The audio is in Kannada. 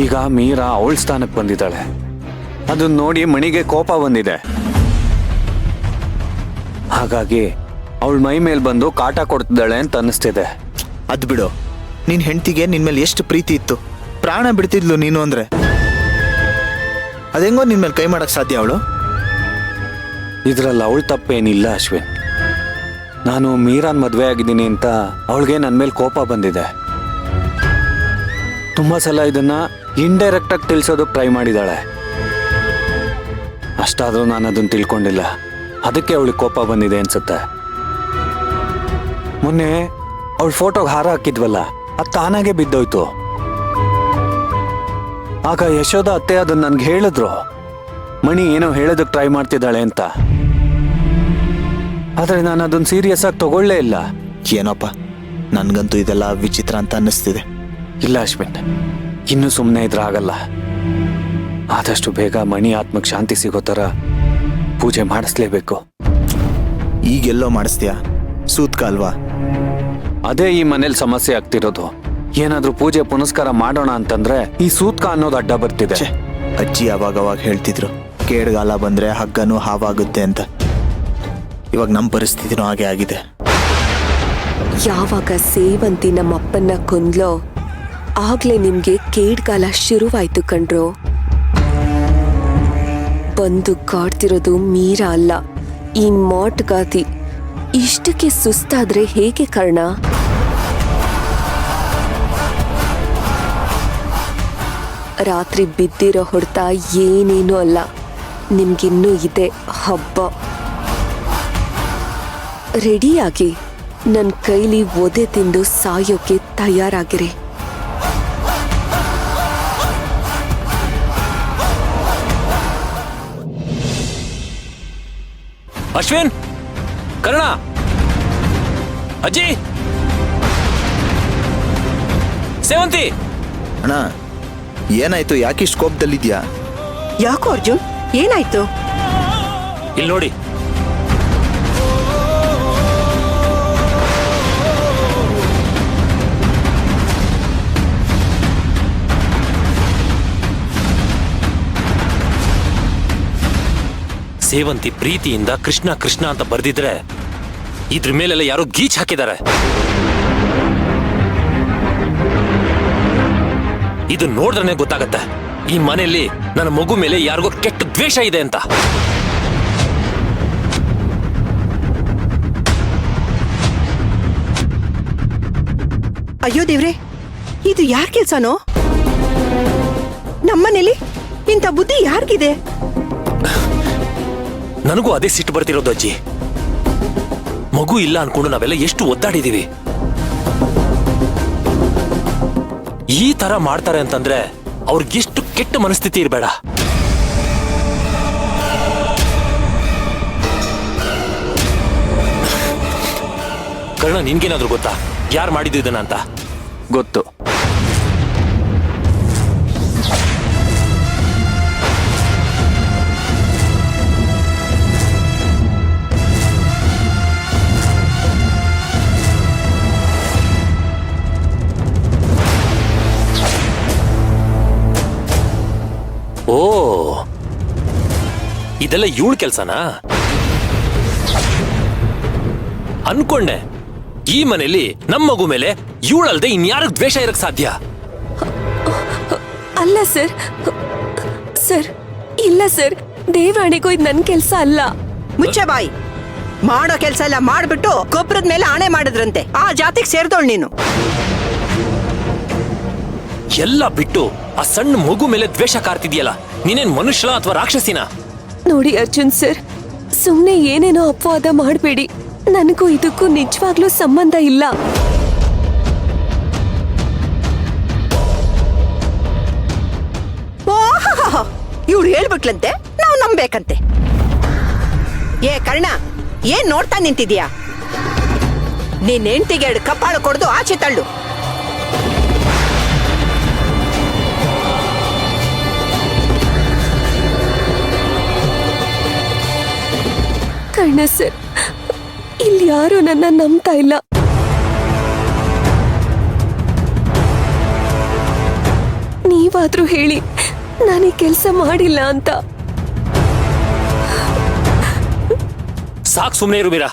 ಈಗ ಮೀರಾ ಅವಳ ಸ್ಥಾನಕ್ಕೆ ಬಂದಿದ್ದಾಳೆ. ಅದನ್ನ ನೋಡಿ ಮಣಿಗೆ ಕೋಪ ಬಂದಿದೆ. ಹಾಗಾಗಿ ಅವಳ ಮೈ ಮೇಲೆ ಬಂದು ಕಾಟ ಕೊಡ್ತಿದ್ದಾಳೆ ಅಂತ ಅನ್ನಿಸ್ತಿದೆ. ಅದ್ ಬಿಡು, ನಿನ್ ಹೆಂಡತಿಗೆ ನಿನ್ ಮೇಲೆ ಎಷ್ಟು ಪ್ರೀತಿ ಇತ್ತು, ಪ್ರಾಣ ಬಿಡ್ತಿದ್ಲು ನೀನು ಅಂದ್ರೆ. ಅದೆಂಗೋ ನಿನ್ ಮೇಲೆ ಕೈ ಮಾಡಕ್ ಸಾಧ್ಯ ಅವಳು? ಇದ್ರಲ್ಲಿ ಅವಳ ತಪ್ಪೇನಿಲ್ಲ ಅಶ್ವಿನ್. ನಾನು ಮೀರಾನ್ ಮದ್ವೆ ಆಗಿದ್ದೀನಿ ಅಂತ ಅವಳಿಗೆ ನನ್ನ ಮೇಲೆ ಕೋಪ ಬಂದಿದೆ. ತುಂಬಾ ಸಲ ಇದನ್ನ ಇಂಡೈರೆಕ್ಟ್ ಆಗಿ ತಿಳಿಸೋದಕ್ಕೆ ಟ್ರೈ ಮಾಡಿದಾಳೆ. ಅಷ್ಟಾದ್ರೂ ನಾನು ಅದನ್ನ ತಿಳ್ಕೊಂಡಿಲ್ಲ. ಅದಕ್ಕೆ ಅವಳಿಗೆ ಕೋಪ ಬಂದಿದೆ ಅನ್ಸುತ್ತೆ. ಮೊನ್ನೆ ಅವಳ ಫೋಟೋಗೆ ಹಾರ ಹಾಕಿದ್ವಲ್ಲ, ಅದು ತಾನಾಗೆ ಬಿದ್ದೋಯ್ತು. ಆಗ ಯಶೋಧ ಅತ್ತೆ ಅದನ್ನ ನನ್ಗೆ ಹೇಳಿದ್ರು, ಮಣಿ ಏನೋ ಹೇಳೋದಕ್ಕೆ ಟ್ರೈ ಮಾಡ್ತಿದ್ದಾಳೆ ಅಂತ. ಆದ್ರೆ ನಾನು ಅದನ್ನ ಸೀರಿಯಸ್ ಆಗಿ ತಗೊಳ್ಳೇ ಇಲ್ಲ. ಏನೋಪ್ಪ, ನನ್ಗಂತೂ ಇದೆಲ್ಲ ವಿಚಿತ್ರ ಅಂತ ಅನ್ನಿಸ್ತಿದೆ. ಇಲ್ಲ ಅಶ್ವಿನ್, ಇನ್ನು ಸುಮ್ಮನೆ ಇದ್ರೆ ಆಗಲ್ಲ. ಆದಷ್ಟು ಬೇಗ ಮಣಿ ಆತ್ಮಕ್ಕೆ ಶಾಂತಿ ಸಿಗೋ ಥರ ಪೂಜೆ ಮಾಡಿಸ್ಲೇಬೇಕು. ಈಗೆಲ್ಲೋ ಮಾಡಿಸ್ತೀಯಾ? ಸೂತ್ಕ ಅಲ್ವಾ? ಅದೇ ಈ ಮನೇಲಿ ಸಮಸ್ಯೆ ಆಗ್ತಿರೋದು. ಏನಾದ್ರೂ ಪೂಜೆ ಪುನಸ್ಕಾರ ಮಾಡೋಣ ಅಂತಂದ್ರೆ ಈ ಸೂತ್ಕ ಅನ್ನೋದು ಅಡ್ಡ ಬರ್ತಿದೆ. ಅಜ್ಜಿ ಅವಾಗವಾಗ ಹೇಳ್ತಿದ್ರು, ಕೇಡ್ಗಾಲ ಬಂದ್ರೆ ಹಗ್ಗನೂ ಹಾವಾಗುತ್ತೆ ಅಂತ. ಇವಾಗ ನಮ್ಮ ಪರಿಸ್ಥಿತಿನೂ ಹಾಗೆ ಆಗಿದೆ. ಯಾವಾಗ ಸೇವಂತಿ ನಮ್ಮಪ್ಪನ್ನ ಕೊಂದ್ಲೋ ಆಗ್ಲೇ ನಿಮ್ಗೆ ಕೇಡ್ಗಾಲ ಶುರುವಾಯ್ತು ಕಣ್ರೋ. ಬಂದು ಕಾಡ್ತಿರೋದು ಮೀರಾ ಅಲ್ಲ, ಈ ಮಾಟ್ಗಾತಿ. ಇಷ್ಟಕ್ಕೆ ಸುಸ್ತಾದ್ರೆ ಹೇಗೆ ಕರ್ಣ? ರಾತ್ರಿ ಬಿದ್ದಿರೋ ಹೊಡೆತ ಏನೇನೂ ಅಲ್ಲ, ನಿಮ್ಗಿನ್ನೂ ಇದೆ ಹಬ್ಬ. ರೆಡಿಯಾಗಿ ನನ್ನ ಕೈಲಿ ಒದೆ ತಿಂದು ಸಾಯೋಕೆ ತಯಾರಾಗಿರಿ. ಅಶ್ವಿನ್, ಕರ್ಣ, ಅಜ್ಜಿ, ಸೇವಂತಿ. ಅಣ್ಣ, ಏನಾಯ್ತು? ಯಾಕಿಷ್ಟು ಕೋಪದಲ್ಲಿದ್ಯಾ? ಯಾಕೋ ಅರ್ಜುನ್, ಏನಾಯ್ತು? ಇಲ್ಲಿ ನೋಡಿ. ಸೇವಂತಿ ಪ್ರೀತಿಯಿಂದ ಕೃಷ್ಣ ಕೃಷ್ಣ ಅಂತ ಬರ್ದಿದ್ರೆ ಇದ್ರ ಮೇಲೆಲ್ಲ ಯಾರೋ ಗೀಚ್ ಹಾಕಿದ್ದಾರೆ. ಇದು ನೋಡಿದ್ರೆ ಗೊತ್ತಾಗತ್ತೆ ಈ ಮನೆಯಲ್ಲಿ ನನ್ನ ಮಗು ಮೇಲೆ ಯಾರಿಗೋ ಕೆಟ್ಟ ದ್ವೇಷ ಇದೆ ಅಂತ. ಅಯ್ಯೋ ದೇವ್ರೆ, ಇದು ಯಾರ್ ಕೆಲ್ಸನೋ? ನಮ್ಮನೇಲಿ ಇಂಥ ಬುದ್ಧಿ ಯಾರಿಗಿದೆ? ನನಗೂ ಅದೇ ಸಿಟ್ಟು ಬರ್ತಿರೋದು ಅಜ್ಜಿ. ಮಗು ಇಲ್ಲ ಅನ್ಕೊಂಡು ನಾವೆಲ್ಲ ಎಷ್ಟು ಒದ್ದಾಡಿದೀವಿ. ಈ ತರ ಮಾಡ್ತಾರೆ ಅಂತಂದ್ರೆ ಅವ್ರಿಗೆಷ್ಟು ಕೆಟ್ಟ ಮನಸ್ಥಿತಿ ಇರಬೇಡ. ಕರ್ಣ, ನಿನ್ಗೇನಾದ್ರೂ ಗೊತ್ತಾ ಯಾರು ಮಾಡಿದ್ದು ಇದನ್ನ ಅಂತ? ಗೊತ್ತು. ಓ, ಇದೆಲ್ಲ ಇವಳ ಕೆಲ್ಸನಾ ಅನ್ಕೊಂಡೆ. ಈ ಮನೆಯಲ್ಲಿ ನಮ್ಮ ಮಗು ಮೇಲೆ ಇವಳಲ್ದೆ ಇನ್ಯಾರಿಗೆ ದ್ವೇಷ ಇರಕ್ ಸಾಧ್ಯ? ಅಲ್ಲ ಸರ್, ಸರ್ ಇಲ್ಲ ಸರ್, ದೇವಾಣಿಗೂ ಇದು ನನ್ನ ಕೆಲಸ ಅಲ್ಲ. ಮುಚ್ಚೆ ಬಾಯಿ. ಮಾಡೋ ಕೆಲ್ಸ ಎಲ್ಲ ಮಾಡ್ಬಿಟ್ಟು ಗೊಬ್ಬರದ ಮೇಲೆ ಆಣೆ ಮಾಡಿದ್ರಂತೆ. ಆ ಜಾತಿಗೆ ಸೇರ್ದೋಳ್ ನೀನು. ಎಲ್ಲ ಬಿಟ್ಟು ಆ ಸಣ್ಣ ಮಗು ಮೇಲೆ ದ್ವೇಷ ಕಾರ್ತಿದ್ಯಲ್ಲ, ನೀನೇನ್ ಮನುಷ್ಯ ಅಥವಾ ರಾಕ್ಷಸಿನ? ನೋಡಿ ಅರ್ಜುನ್ ಸರ್, ಸುಮ್ನೆ ಏನೇನೋ ಅಪವಾದ ಮಾಡಬೇಡಿ. ನನಗೂ ಇದಕ್ಕೂ ನಿಜವಾಗ್ಲೂ ಸಂಬಂಧ ಇಲ್ಲ. ಇವ್ರು ಹೇಳ್ಬಿಟ್ಲಂತೆ, ನಾವು ನಂಬೇಕಂತೆ. ಏ ಕರ್ಣ, ಏನ್ ನೋಡ್ತಾ ನಿಂತಿದ್ಯಾ? ನಿನ್ ಹೆಂಡ್ತಿಗೆ 2 ಕಪ್ಪಾಳು ಕೊಡ್ದು ಆಚೆ ತಳ್ಳು. ಕರ್ಣ ಸರ್, ಇಲ್ಲಿ ಯಾರು ನನ್ನ ನಂಬ್ತಾ ಇಲ್ಲ. ನೀವ್ ನೀವಾದ್ರೂ ಹೇಳಿ ನಾನು ಈ ಕೆಲಸ ಮಾಡಿಲ್ಲ ಅಂತ. ಸಾಕ್ ಸುಮ್ನೆ ಇರು ಮೀರಾ.